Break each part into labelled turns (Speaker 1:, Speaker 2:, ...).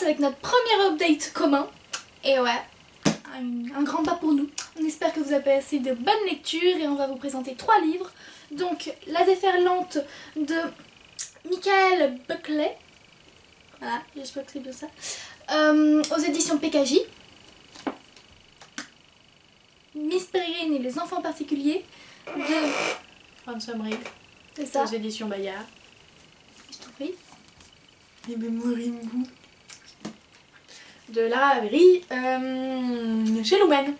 Speaker 1: avec notre premier update commun. Et ouais, un grand pas pour nous. On espère que vous avez passé de bonnes lectures et on va vous présenter 3 livres. Donc, La déferlante de Michael Buckley. Voilà, j'espère que c'est bien ça. Aux éditions PKJ. Miss Peregrine et les enfants particuliers de
Speaker 2: Ransom Rigg.
Speaker 1: C'est ça.
Speaker 2: Aux éditions Bayard.
Speaker 1: Je t'en prie.
Speaker 2: Les mémoires Rimbaud. De Lara Avery chez Lumen.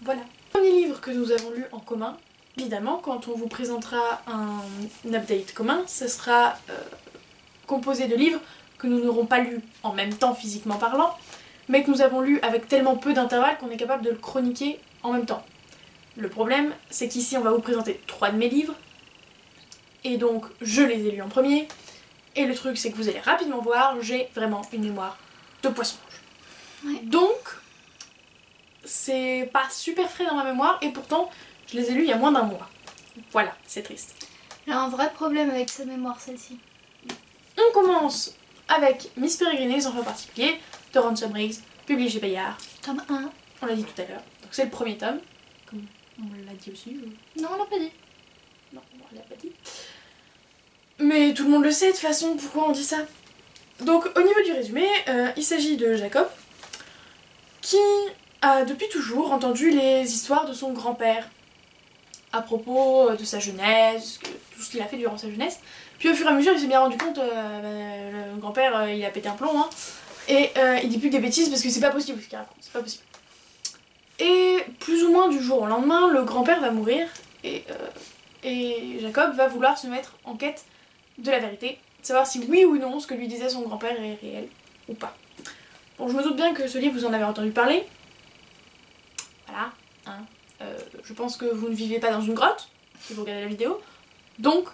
Speaker 2: Voilà. Le premier livre que nous avons lu en commun, évidemment, quand on vous présentera un update commun, ce sera composé de livres que nous n'aurons pas lus en même temps physiquement parlant, mais que nous avons lus avec tellement peu d'intervalle qu'on est capable de le chroniquer en même temps. Le problème, c'est qu'ici on va vous présenter 3 de mes livres, et donc je les ai lus en premier, et le truc c'est que vous allez rapidement voir, j'ai vraiment une mémoire de poisson rouge.
Speaker 1: Ouais.
Speaker 2: Donc, c'est pas super frais dans ma mémoire, et pourtant je les ai lus il y a moins d'1 mois. Voilà, c'est triste.
Speaker 1: Elle a un vrai problème avec sa mémoire, celle-ci.
Speaker 2: On commence avec Miss Peregrine et les enfants particuliers de Ransom Rigg, publié chez Bayard.
Speaker 1: Tome 1.
Speaker 2: On l'a dit tout à l'heure. Donc c'est le premier tome, comme on l'a dit aussi.
Speaker 1: Non, on l'a pas dit.
Speaker 2: Non, on l'a pas dit. Mais tout le monde le sait de toute façon, pourquoi on dit ça? Donc au niveau du résumé, il s'agit de Jacob, qui a depuis toujours entendu les histoires de son grand-père à propos de sa jeunesse, tout ce qu'il a fait durant sa jeunesse. Puis au fur et à mesure, il s'est bien rendu compte, le grand-père, il a pété un plomb, hein, et il dit plus que des bêtises parce que c'est pas possible ce qu'il raconte, c'est pas possible. Et plus ou moins du jour au lendemain, le grand-père va mourir, et Jacob va vouloir se mettre en quête de la vérité, savoir si oui ou non ce que lui disait son grand-père est réel ou pas. Bon, je me doute bien que ce livre, vous en avez entendu parler. Voilà, hein. Je pense que vous ne vivez pas dans une grotte, si vous regardez la vidéo, donc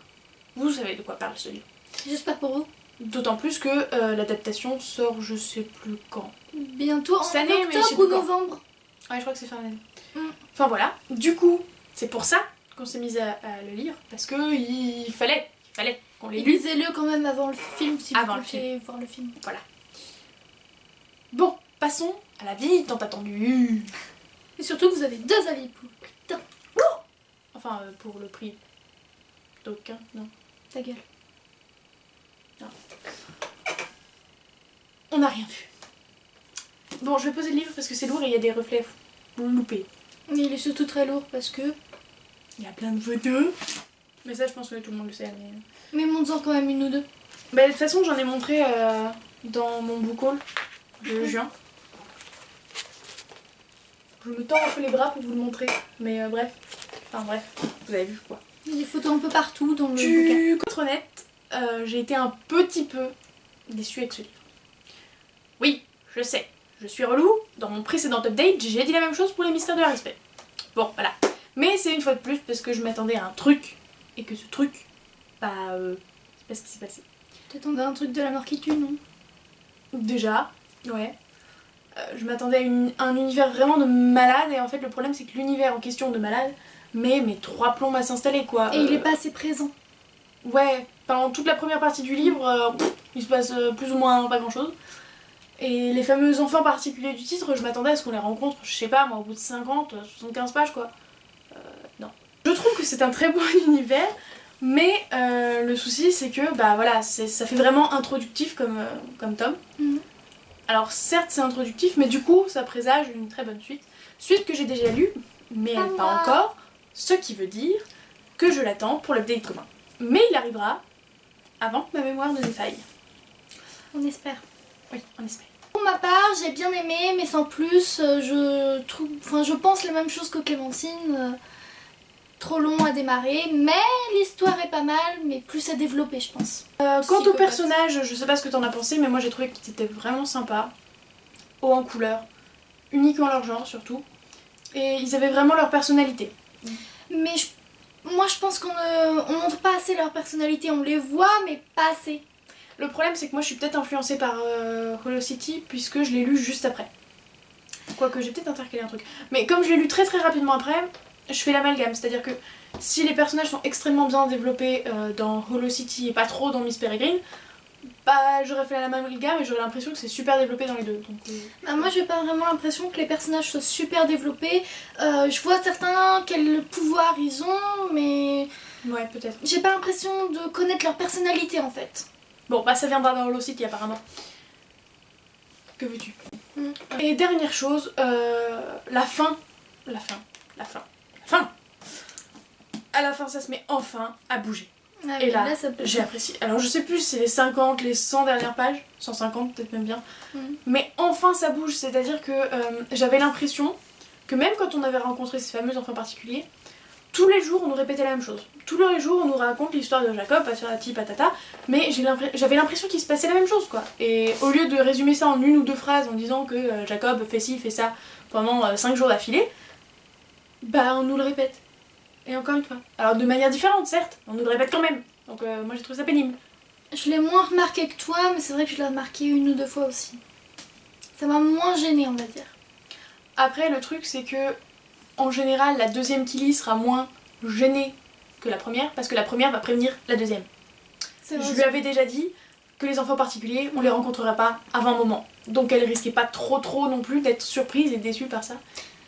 Speaker 2: vous savez de quoi parle ce livre.
Speaker 1: J'espère pour vous.
Speaker 2: D'autant plus que l'adaptation sort je sais plus quand.
Speaker 1: Bientôt en
Speaker 2: Cette année, mais je sais
Speaker 1: octobre ou
Speaker 2: plus quand.
Speaker 1: novembre.
Speaker 2: Ouais, je crois que c'est fin d'année.
Speaker 1: Mm.
Speaker 2: Enfin voilà, du coup, c'est pour ça qu'on s'est mis à le lire, parce que il fallait qu'on l'ait
Speaker 1: Et
Speaker 2: lu.
Speaker 1: lisez-le quand même avant le film si
Speaker 2: Avant
Speaker 1: vous
Speaker 2: le
Speaker 1: comptez voir le film.
Speaker 2: Voilà. Bon, passons à la vie tant attendue.
Speaker 1: Et surtout que vous avez 2 avis pour. Putain,
Speaker 2: Enfin, pour le prix d'aucun, non.
Speaker 1: ta gueule.
Speaker 2: On n'a rien vu. Bon, je vais poser le livre parce que c'est lourd et il y a des reflets loupés.
Speaker 1: Mais il est surtout très lourd parce que.
Speaker 2: Il y a plein de photos. Mais ça, je pense que tout le monde le sait.
Speaker 1: Mais monte-en quand même une ou 2.
Speaker 2: Bah, de toute façon, j'en ai montré dans mon book haul de juin. Je me tords un peu les bras pour vous le montrer. Mais bref. Enfin bref, vous avez vu quoi.
Speaker 1: Il y a des photos un peu partout dans le bouquin.
Speaker 2: Tu contre honnête, j'ai été un petit peu déçue avec ce livre. Oui, je sais, je suis relou. Dans mon précédent update, j'ai dit la même chose pour les mystères de la respect. Bon, voilà. Mais c'est une fois de plus parce que je m'attendais à un truc. Et que ce truc, bah, c'est pas ce qui s'est passé.
Speaker 1: T'attendais un truc de la mort qui tue, non?
Speaker 2: Déjà, ouais. Je m'attendais à un univers vraiment de malade. Et en fait, le problème, c'est que l'univers en question de malade met 3 plombs à s'installer, quoi.
Speaker 1: Et il est pas assez présent.
Speaker 2: Ouais, pendant toute la première partie du livre, il se passe plus ou moins pas grand chose. Et les fameux enfants particuliers du titre, je m'attendais à ce qu'on les rencontre, je sais pas moi, au bout de 50, 75 pages quoi. Non. Je trouve que c'est un très beau univers, mais le souci c'est que bah voilà, ça fait vraiment introductif comme tome.
Speaker 1: Mhm.
Speaker 2: Alors certes c'est introductif, mais du coup ça présage une très bonne suite. Suite que j'ai déjà lue, mais pas encore, ce qui veut dire que je l'attends pour l'update commun. Mais il arrivera avant que ma mémoire ne défaille.
Speaker 1: On espère.
Speaker 2: Oui, on espère.
Speaker 1: Pour ma part, j'ai bien aimé, mais sans plus, je pense les mêmes choses que Clémentine. Trop long à démarrer, mais l'histoire est pas mal, mais plus à développer, je pense.
Speaker 2: Quant au personnage, je sais pas ce que t'en as pensé, mais moi j'ai trouvé qu'ils étaient vraiment sympas, hauts en couleur, uniques en leur genre surtout, et ils avaient vraiment leur personnalité.
Speaker 1: Mais moi je pense qu'on on montre pas assez leur personnalité, on les voit, mais pas assez.
Speaker 2: Le problème c'est que moi je suis peut-être influencée par Hollow City, puisque je l'ai lu juste après. Quoique j'ai peut-être intercalé un truc. Mais comme je l'ai lu très rapidement après, je fais l'amalgame, c'est-à-dire que si les personnages sont extrêmement bien développés dans Hollow City et pas trop dans Miss Peregrine, bah j'aurais fait la même gamme et j'aurais l'impression que c'est super développé dans les deux. Donc,
Speaker 1: Bah, moi j'ai pas vraiment l'impression que les personnages soient super développés. Je vois certains quel pouvoir ils ont, mais
Speaker 2: ouais, peut-être.
Speaker 1: j'ai pas l'impression de connaître leur personnalité en fait.
Speaker 2: Bon, bah ça viendra dans Hollow City apparemment. Que veux-tu? Et dernière chose, la fin. À la fin, ça se met enfin à bouger.
Speaker 1: Ah,
Speaker 2: Et là,
Speaker 1: ça peut...
Speaker 2: j'ai apprécié. Alors je sais plus si c'est les 50, les 100 dernières pages, 150 peut-être même bien. Mais enfin ça bouge, c'est-à-dire que j'avais l'impression que même quand on avait rencontré ces fameux enfants particuliers, tous les jours on nous répétait la même chose. Tous les jours on nous raconte l'histoire de Jacob, patati patata, mais j'avais l'impression qu'il se passait la même chose quoi. Et au lieu de résumer ça en une ou deux phrases en disant que Jacob fait ci, fait ça pendant 5 jours d'affilée, bah on nous le répète. Et encore une fois. Alors de manière différente certes, on nous le répète quand même. Donc moi j'ai trouvé ça pénible.
Speaker 1: Je l'ai moins remarqué que toi, mais c'est vrai que je l'ai remarqué une ou deux fois aussi. Ça m'a moins gênée, on va dire.
Speaker 2: Après le truc c'est que en général la deuxième Killy sera moins gênée que la première parce que la première va prévenir la deuxième. Je lui avais déjà dit que les enfants particuliers on les rencontrerait pas avant un moment. Donc elle risquait pas trop non plus d'être surprise et déçue par ça.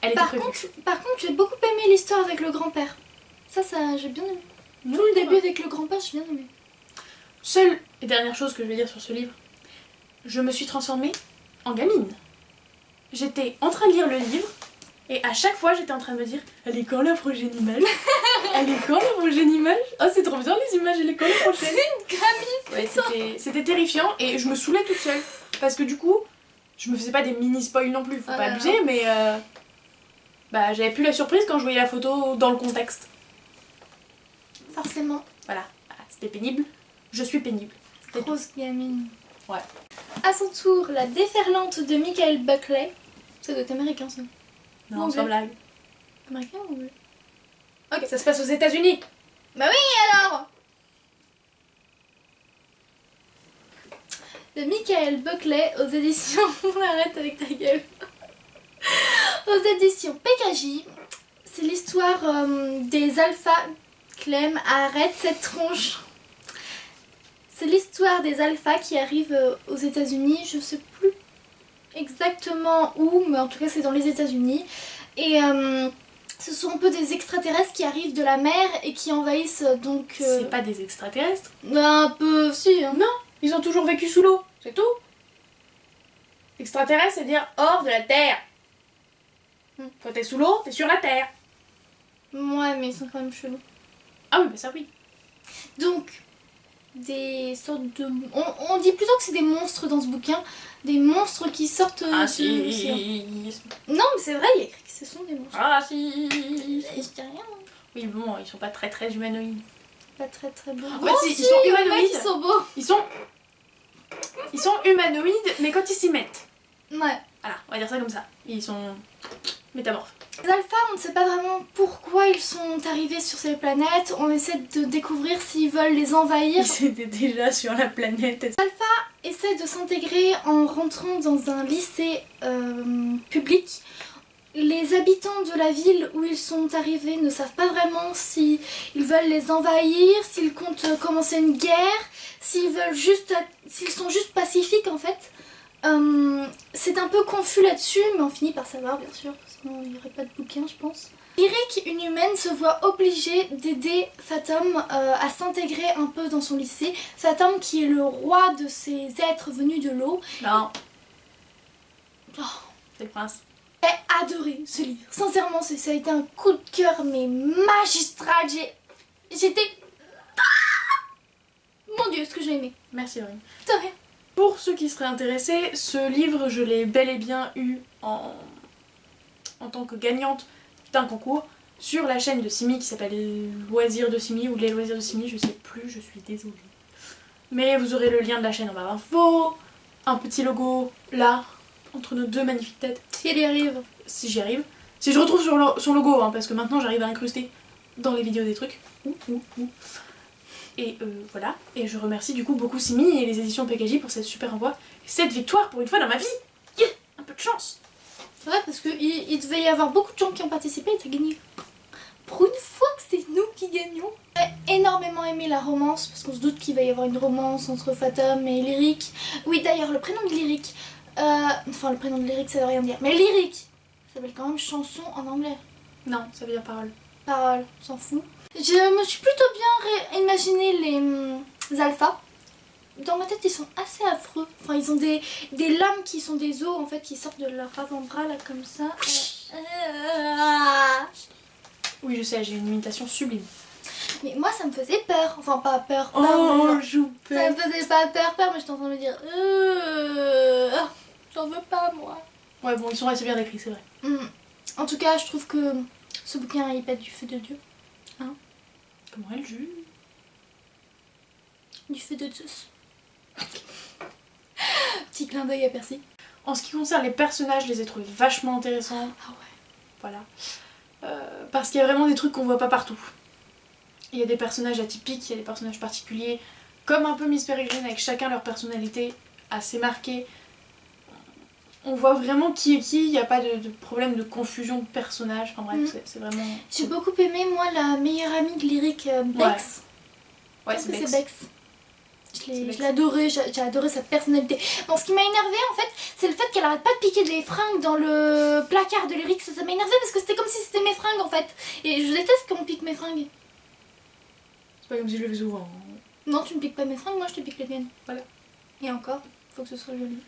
Speaker 2: Elle était prévue.
Speaker 1: Par contre j'ai beaucoup aimé l'histoire avec le grand-père. Ça j'ai bien aimé. Tout le début avec le grand-père j'ai bien aimé.
Speaker 2: Seule et dernière chose que je vais dire sur ce livre, je me suis transformée en gamine. J'étais en train de lire le livre et à chaque fois j'étais en train de me dire elle est quand la prochaine image? Elle est quand la prochaine image? Oh c'est trop bien les images, elle est quand la prochaine?
Speaker 1: C'est une gamine.
Speaker 2: Ouais, c'était terrifiant et je me saoulais toute seule parce que du coup je me faisais pas des mini spoils non plus, faut pas abuser mais bah j'avais plus la surprise quand je voyais la photo dans le contexte.
Speaker 1: Forcément.
Speaker 2: Voilà, c'était pénible. Je suis pénible.
Speaker 1: Grosse gamine.
Speaker 2: Ouais.
Speaker 1: À son tour, la déferlante de Michael Buckley. Ça doit être américain ça.
Speaker 2: Non, sans blague.
Speaker 1: Américain ou anglais?
Speaker 2: Ok, ça se passe aux États-Unis.
Speaker 1: Bah oui alors. De Michael Buckley aux éditions... Arrête avec ta gueule. Aux éditions PKJ. C'est l'histoire des alphas... Clem, arrête cette tronche. C'est l'histoire des alphas qui arrivent aux États-Unis, je sais plus exactement où, mais en tout cas c'est dans les États-Unis. Et ce sont un peu des extraterrestres qui arrivent de la mer et qui envahissent donc...
Speaker 2: C'est pas des extraterrestres?
Speaker 1: Un peu, si. Hein.
Speaker 2: Non, ils ont toujours vécu sous l'eau, c'est tout. Extraterrestre, c'est dire hors de la Terre. Quand t'es sous l'eau, t'es sur la Terre.
Speaker 1: Ouais, mais ils sont quand même chelous.
Speaker 2: Ah oui, bah ça oui.
Speaker 1: Donc, des sortes de... On dit plutôt que c'est des monstres dans ce bouquin. Des monstres qui sortent de l'océan. Non, mais c'est vrai, il y a écrit que ce sont des monstres.
Speaker 2: Racisme.
Speaker 1: Je dis rien.
Speaker 2: Oui, bon, ils sont pas très humanoïdes.
Speaker 1: Pas très beaux.
Speaker 2: En fait, si, ils sont humanoïdes.
Speaker 1: Ils sont beaux.
Speaker 2: Ils sont humanoïdes, mais quand ils s'y mettent.
Speaker 1: Ouais.
Speaker 2: Voilà, on va dire ça comme ça. Ils sont métamorphes.
Speaker 1: Les alphas, on ne sait pas vraiment pourquoi ils sont arrivés sur ces planètes. On essaie de découvrir s'ils veulent les envahir.
Speaker 2: Ils étaient déjà sur la planète.
Speaker 1: Les alphas essaient de s'intégrer en rentrant dans un lycée public. Les habitants de la ville où ils sont arrivés ne savent pas vraiment s'ils veulent les envahir, s'ils comptent commencer une guerre, s'ils sont juste pacifiques en fait. C'est un peu confus là-dessus, mais on finit par savoir bien sûr, sinon il n'y aurait pas de bouquin je pense. Lyric, une humaine, se voit obligée d'aider Fatum à s'intégrer un peu dans son lycée. Fatum qui est le roi de ces êtres venus de l'eau.
Speaker 2: Non.
Speaker 1: Oh.
Speaker 2: C'est le prince.
Speaker 1: J'ai adoré ce livre. Sincèrement, ça a été un coup de cœur mais magistral. J'étais... Mon Dieu, ce que j'ai aimé.
Speaker 2: Merci Aurélie.
Speaker 1: De rien.
Speaker 2: Pour ceux qui seraient intéressés, ce livre, je l'ai bel et bien eu en tant que gagnante d'un concours sur la chaîne de Simi qui s'appelle Loisirs de Simi ou Les Loisirs de Simi, je sais plus, je suis désolée. Mais vous aurez le lien de la chaîne en barre d'infos, un petit logo là, entre nos deux magnifiques têtes.
Speaker 1: Si elle y arrive.
Speaker 2: Si j'y arrive. Si je retrouve son logo, hein, parce que maintenant j'arrive à incruster dans les vidéos des trucs. Et voilà, et je remercie du coup beaucoup Simi et les éditions PKJ pour cette super envoi. Et cette victoire pour une fois dans ma vie. Yeah, un peu de chance.
Speaker 1: C'est vrai parce qu'il devait y avoir beaucoup de gens qui ont participé et t'as gagné. Pour une fois que c'est nous qui gagnons. J'ai énormément aimé la romance, parce qu'on se doute qu'il va y avoir une romance entre Fatum et Lyric. Oui, d'ailleurs, le prénom de Lyric, enfin le prénom de Lyric ça veut rien dire, mais Lyric, ça s'appelle quand même chanson en anglais.
Speaker 2: Non, ça veut dire parole.
Speaker 1: Parole, on s'en fout. Je me suis plutôt bien imaginé les alphas. Dans ma tête, ils sont assez affreux. Enfin, ils ont des lames qui sont des os en fait qui sortent de leur avant-bras là comme ça.
Speaker 2: Oui, je sais, j'ai une imitation sublime.
Speaker 1: Mais moi, ça me faisait peur. Enfin, pas peur.
Speaker 2: Oh,
Speaker 1: non.
Speaker 2: joue
Speaker 1: Ça me faisait pas peur, mais j'étais en train de me dire. J'en veux pas, moi.
Speaker 2: Ouais, bon, ils sont assez bien décrits, c'est vrai.
Speaker 1: En tout cas, je trouve que ce bouquin, il pète du feu de Dieu. Hein?
Speaker 2: Comment elle joue?
Speaker 1: Du feu de Zeus. Petit clin d'œil à Percy.
Speaker 2: En ce qui concerne les personnages, je les ai trouvés vachement intéressants.
Speaker 1: Ah ouais.
Speaker 2: Voilà. Parce qu'il y a vraiment des trucs qu'on voit pas partout. Il y a des personnages atypiques, il y a des personnages particuliers, comme un peu Miss Peregrine avec chacun leur personnalité assez marquée. On voit vraiment qui est qui, il n'y a pas de problème de confusion de personnages, enfin bref, c'est vraiment...
Speaker 1: J'ai beaucoup aimé, moi, la meilleure amie de Lyric, Bex.
Speaker 2: Ouais,
Speaker 1: Je pense
Speaker 2: c'est
Speaker 1: que
Speaker 2: Bex.
Speaker 1: c'est Bex. Je l'adorais, j'ai adoré sa personnalité. Bon, ce qui m'a énervé en fait, c'est le fait qu'elle arrête pas de piquer des fringues dans le placard de Lyric. Ça m'a énervé parce que c'était comme si c'était mes fringues en fait. Et je déteste quand on pique mes fringues.
Speaker 2: C'est pas comme si je le faisais souvent.
Speaker 1: Non, tu me piques pas mes fringues, moi je te pique les miennes.
Speaker 2: Voilà.
Speaker 1: Et encore, faut que ce soit joli.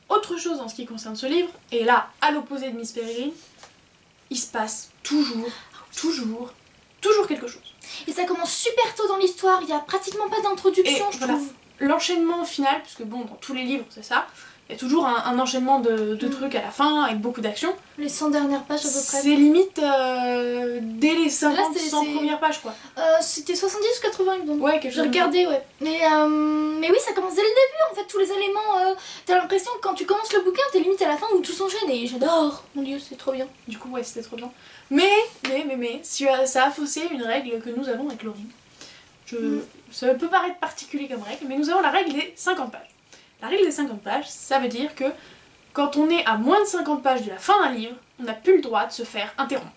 Speaker 2: Autre chose en ce qui concerne ce livre, et là, à l'opposé de Miss Peregrine, il se passe toujours quelque chose.
Speaker 1: Et ça commence super tôt dans l'histoire, il y a pratiquement pas d'introduction, je trouve.
Speaker 2: L'enchaînement final, puisque bon, dans tous les livres c'est ça, il y a toujours un enchaînement de trucs à la fin, avec beaucoup d'action.
Speaker 1: Les 100 dernières pages à peu près.
Speaker 2: C'est limite dès les 50,
Speaker 1: Là,
Speaker 2: 100 premières pages quoi.
Speaker 1: C'était 70 ou 80 donc.
Speaker 2: Ouais, quelque chose.
Speaker 1: J'ai regardé, ouais. Mais oui, ça commence dès le début en fait, tous les éléments. T'as l'impression que quand tu commences le bouquin, t'es limite à la fin où tout s'enchaîne et j'adore. Mon dieu, c'est trop bien.
Speaker 2: Du coup, ouais, c'était trop bien. Mais, ça a faussé une règle que nous avons avec Laurie. Ça peut paraître particulier comme règle, mais nous avons la règle des 50 pages. La règle des 50 pages, ça veut dire que quand on est à moins de 50 pages de la fin d'un livre, on n'a plus le droit de se faire interrompre.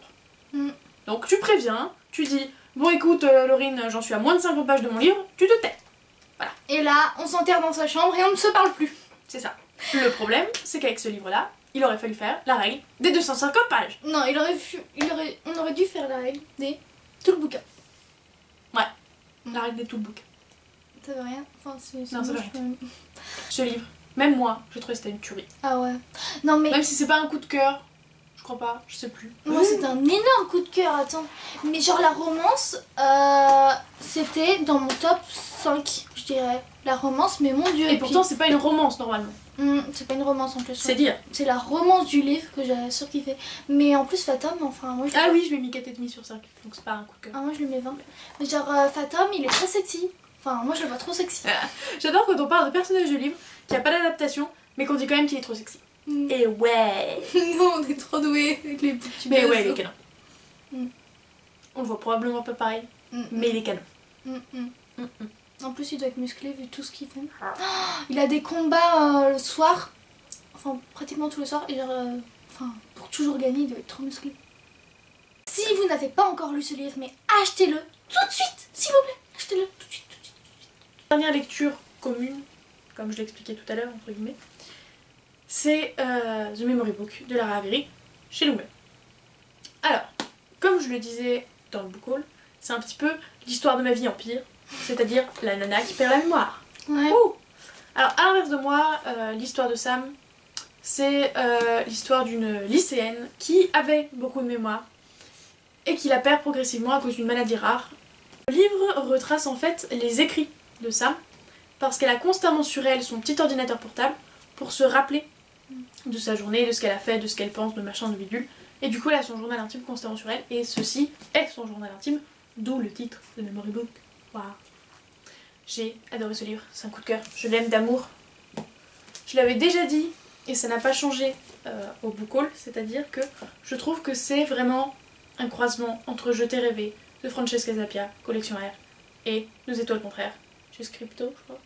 Speaker 2: Donc tu préviens, tu dis bon écoute Laurine, j'en suis à moins de 50 pages de mon livre, tu te tais. Voilà.
Speaker 1: Et là, on s'enterre dans sa chambre et on ne se parle plus.
Speaker 2: C'est ça. Le problème, c'est qu'avec ce livre-là, il aurait fallu faire la règle des 250 pages.
Speaker 1: Non, on aurait dû faire la règle des tout le bouquin.
Speaker 2: Ouais. La règle des tout le bouquin.
Speaker 1: Ça veut rien. Enfin, c'est
Speaker 2: Non, ça veut
Speaker 1: moche,
Speaker 2: rien. Ce livre, même moi, j'ai trouvé que c'était une tuerie.
Speaker 1: Ah ouais. Non mais.
Speaker 2: Même si c'est pas un coup de cœur, je crois pas, je sais plus.
Speaker 1: Moi c'était un énorme coup de cœur, attends. Mais genre la romance, c'était dans mon top 5, je dirais. La romance, mais mon dieu.
Speaker 2: Et pourtant c'est pas une romance normalement.
Speaker 1: C'est pas une romance en plus.
Speaker 2: C'est dire.
Speaker 1: C'est la romance du livre que j'ai surkiffé. Mais en plus Fatum, enfin moi je...
Speaker 2: Ah oui, je lui ai mis 4,5 sur 5, donc c'est pas un coup de cœur.
Speaker 1: Ah moi je lui mets 20. Mais genre Fatum, il est très sexy. Enfin moi je le vois trop sexy.
Speaker 2: J'adore quand on parle de personnage de livre qui a pas d'adaptation, mais qu'on dit quand même qu'il est trop sexy. Et ouais.
Speaker 1: Non, on est trop doués avec les petits
Speaker 2: Mais
Speaker 1: buzz.
Speaker 2: ouais, il est canon. On le voit probablement pas pareil, mais il est canon.
Speaker 1: En plus, il doit être musclé vu tout ce qu'il fait. Il a des combats le soir, enfin pratiquement tous les soirs, et genre, pour toujours gagner, il doit être trop musclé. Si vous n'avez pas encore lu ce livre, mais achetez-le tout de suite, s'il vous plaît, achetez-le tout de suite.
Speaker 2: Dernière lecture commune, comme je l'expliquais tout à l'heure, entre guillemets, c'est The Memory Book de Lara Avery chez Lumé. Alors, comme je le disais dans le book haul, c'est un petit peu l'histoire de ma vie en pire, c'est-à-dire la nana qui perd la mémoire.
Speaker 1: Ouais.
Speaker 2: Ouh. Alors, à l'inverse de moi, l'histoire de Sam, c'est l'histoire d'une lycéenne qui avait beaucoup de mémoire et qui la perd progressivement à cause d'une maladie rare. Le livre retrace en fait les écrits de Sam parce qu'elle a constamment sur elle son petit ordinateur portable pour se rappeler de sa journée, de ce qu'elle a fait, de ce qu'elle pense, de machin, de bidule. Et du coup, elle a son journal intime constamment sur elle et ceci est son journal intime, d'où le titre de Memory Book. Waouh. J'ai adoré ce livre, c'est un coup de cœur, je l'aime d'amour. Je l'avais déjà dit et ça n'a pas changé au book haul, c'est-à-dire que je trouve que c'est vraiment un croisement entre Je t'ai rêvé de Francesca Zappia, collection R, et Deux étoiles contraires, chez Scripto, je crois.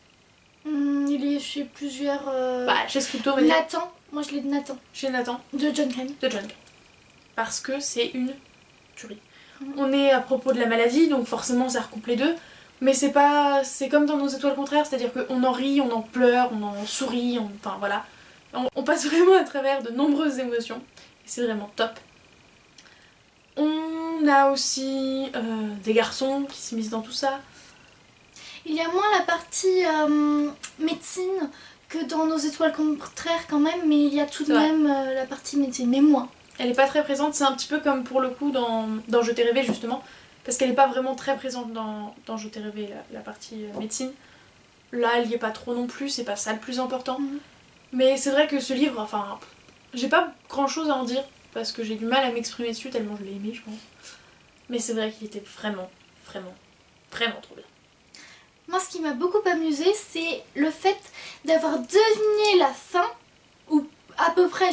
Speaker 1: Il est chez plusieurs...
Speaker 2: Bah, chez Scripto, on va dire.
Speaker 1: Nathan, moi je l'ai de Nathan.
Speaker 2: Chez Nathan,
Speaker 1: De John Crane.
Speaker 2: de John. Parce que c'est une tuerie. On est à propos de la maladie, donc forcément ça recoupe les deux. Mais c'est comme dans Nos étoiles contraires, c'est-à-dire qu'on en rit, on en pleure, on en sourit, enfin voilà. On passe vraiment à travers de nombreuses émotions. Et c'est vraiment top. On a aussi des garçons qui s'immiscent dans tout ça.
Speaker 1: Il y a moins la partie médecine que dans Nos étoiles contraires quand même, mais il y a tout de même la partie médecine, mais moins.
Speaker 2: Elle est pas très présente, c'est un petit peu comme pour le coup dans Je t'ai rêvé justement, parce qu'elle est pas vraiment très présente dans Je t'ai rêvé, la partie médecine. Là, elle y est pas trop non plus, c'est pas ça le plus important. Mais c'est vrai que ce livre, enfin, j'ai pas grand chose à en dire, parce que j'ai du mal à m'exprimer dessus tellement je l'ai aimé, je pense. Mais c'est vrai qu'il était vraiment, vraiment, vraiment trop bien.
Speaker 1: Moi, ce qui m'a beaucoup amusée, c'est le fait d'avoir deviné la fin, ou j'ai à peu près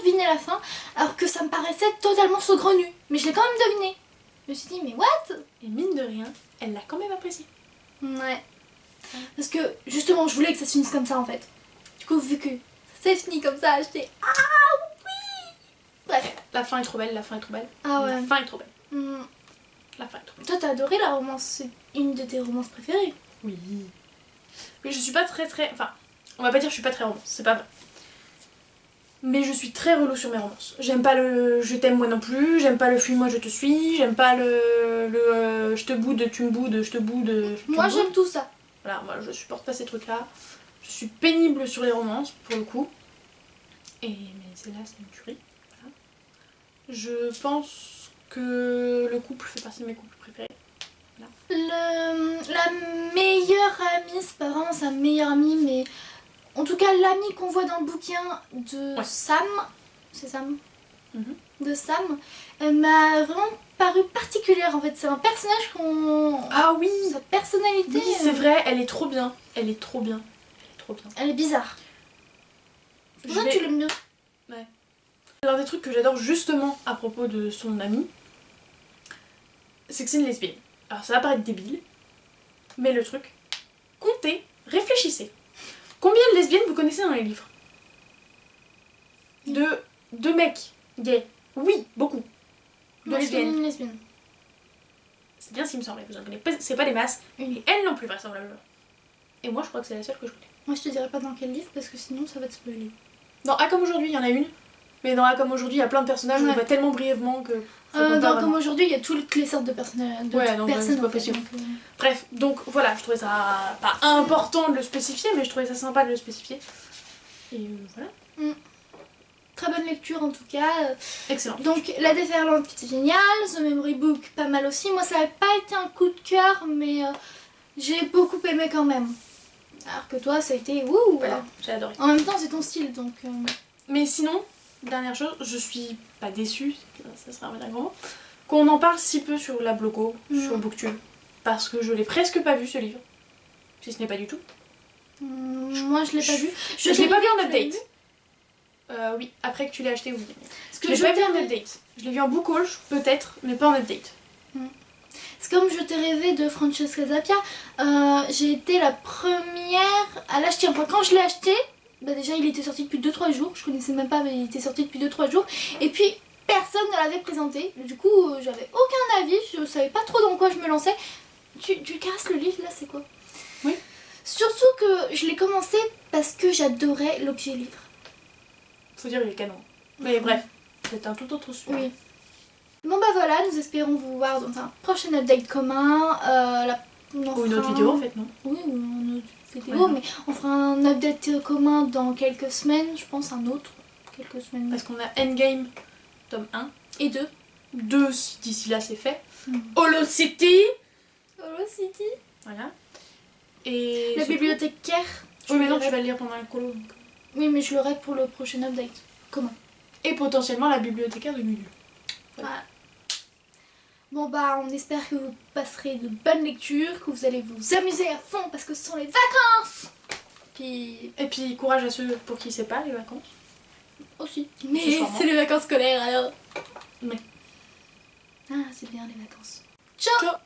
Speaker 1: deviné la fin, alors que ça me paraissait totalement saugrenu. Mais je l'ai quand même deviné. Je me suis dit, mais what?
Speaker 2: Et mine de rien, elle l'a quand même apprécié.
Speaker 1: Ouais. Parce que, justement, je voulais que ça se finisse comme ça, en fait. Du coup, vu que ça s'est fini comme ça, j'étais, ah oui! Bref.
Speaker 2: La fin est trop belle, la fin est trop belle.
Speaker 1: Ah ouais.
Speaker 2: La fin est trop belle. La fin est trop belle.
Speaker 1: Toi, t'as adoré la romance, c'est une de tes romances préférées.
Speaker 2: Oui. Mais je suis pas très... Enfin, on va pas dire que je suis pas très romance, c'est pas vrai. Mais je suis très relou sur mes romances. J'aime pas le je t'aime moi non plus, j'aime pas le fuis-moi je te suis, j'aime pas le je te boude, tu me boudes, je te boude.
Speaker 1: Moi, j'aime tout ça.
Speaker 2: Voilà, moi je supporte pas ces trucs-là. Je suis pénible sur les romances, pour le coup. Mais c'est là, c'est une tuerie. Voilà. Je pense que le couple fait partie de mes couples préférés.
Speaker 1: La meilleure amie, c'est pas vraiment sa meilleure amie, mais en tout cas l'amie qu'on voit dans le bouquin de Sam, c'est Sam, de Sam, elle m'a vraiment paru particulière en fait. C'est un personnage qu'on...
Speaker 2: Ah oui.
Speaker 1: Sa personnalité...
Speaker 2: Oui, c'est vrai, elle est trop bien. Elle est trop bien. Elle est trop bien.
Speaker 1: Elle est bizarre. C'est pour ça que tu l'aimes bien.
Speaker 2: Ouais. L'un des trucs que j'adore justement à propos de son amie, c'est que c'est une lesbienne. Alors ça va paraître débile, mais le truc, comptez, réfléchissez. Combien de lesbiennes vous connaissez dans les livres? De mecs gays? Oui, beaucoup. De
Speaker 1: Moi,
Speaker 2: lesbiennes.
Speaker 1: je connais une lesbienne.
Speaker 2: C'est bien ce qui me semblait, vous en connaissez pas, c'est pas des masses. Et elle non plus vraisemblablement. Et moi je crois que c'est la seule que je connais.
Speaker 1: Moi je te dirai pas dans quel livre parce que sinon ça va te spoiler.
Speaker 2: Dans A comme aujourd'hui il y en a une, mais dans A comme aujourd'hui il y a plein de personnages, on le voit tellement brièvement que...
Speaker 1: Dans Comme aujourd'hui il y a toutes les sortes de personnages.
Speaker 2: C'est pas possible. Bref, donc voilà, je trouvais ça pas important de le spécifier, mais je trouvais ça sympa de le spécifier. Et voilà.
Speaker 1: Très bonne lecture en tout cas.
Speaker 2: Excellent.
Speaker 1: Donc La Déferlante qui était génial, The Memory Book pas mal aussi. Moi ça n'a pas été un coup de cœur mais j'ai beaucoup aimé quand même. Alors que toi ça a été wouh.
Speaker 2: Voilà, j'ai adoré.
Speaker 1: En même temps c'est ton style donc...
Speaker 2: Mais sinon, dernière chose, je suis pas déçue, ça serait un bien grand mot, qu'on en parle si peu sur la blogo, sur Booktube. Parce que je l'ai presque pas vu ce livre. Si ce n'est pas du tout.
Speaker 1: Moi je l'ai pas vu.
Speaker 2: Je l'ai pas vu en update. Oui, après que tu l'aies acheté, oui.
Speaker 1: Parce que
Speaker 2: je l'ai pas vu en update. Je l'ai vu en book haul, peut-être, mais pas en update.
Speaker 1: C'est comme Je t'ai rêvé de Francesca Zappia. J'ai été la première à l'acheter. Enfin, quand je l'ai acheté, bah déjà il était sorti depuis 2-3 jours. Je connaissais même pas, mais il était sorti depuis 2-3 jours. Et puis personne ne l'avait présenté. Du coup, j'avais aucun avis. Je savais pas trop dans quoi je me lançais. Tu casses le livre là, c'est quoi?
Speaker 2: Oui.
Speaker 1: Surtout que je l'ai commencé parce que j'adorais l'objet livre.
Speaker 2: Faut dire, il est canon. Mais bref, c'est un tout autre sujet.
Speaker 1: Oui. Bon bah voilà, nous espérons vous voir dans un prochain update commun.
Speaker 2: Ou une autre vidéo en fait, non?
Speaker 1: Oui, ou une autre vidéo, mais on fera un update commun dans quelques semaines, je pense un autre. Quelques semaines.
Speaker 2: Parce qu'on a Endgame, tome 1.
Speaker 1: Et 2.
Speaker 2: 2, d'ici là c'est fait. Hollow City.
Speaker 1: Hollow City.
Speaker 2: Voilà. Et
Speaker 1: la bibliothécaire.
Speaker 2: Oui mais non, tu vas le lire pendant le colo. Donc...
Speaker 1: Oui mais je l'aurai pour le prochain update. Comment?
Speaker 2: Et potentiellement la bibliothécaire de Lulu.
Speaker 1: Voilà. Bon bah on espère que vous passerez de bonnes lectures, que vous allez vous amuser à fond parce que ce sont les vacances.
Speaker 2: Et puis courage à ceux pour qui c'est pas les vacances.
Speaker 1: Aussi. Mais c'est les vacances scolaires alors.
Speaker 2: Mais.
Speaker 1: Ah c'est bien les vacances. Ciao.
Speaker 2: Ciao.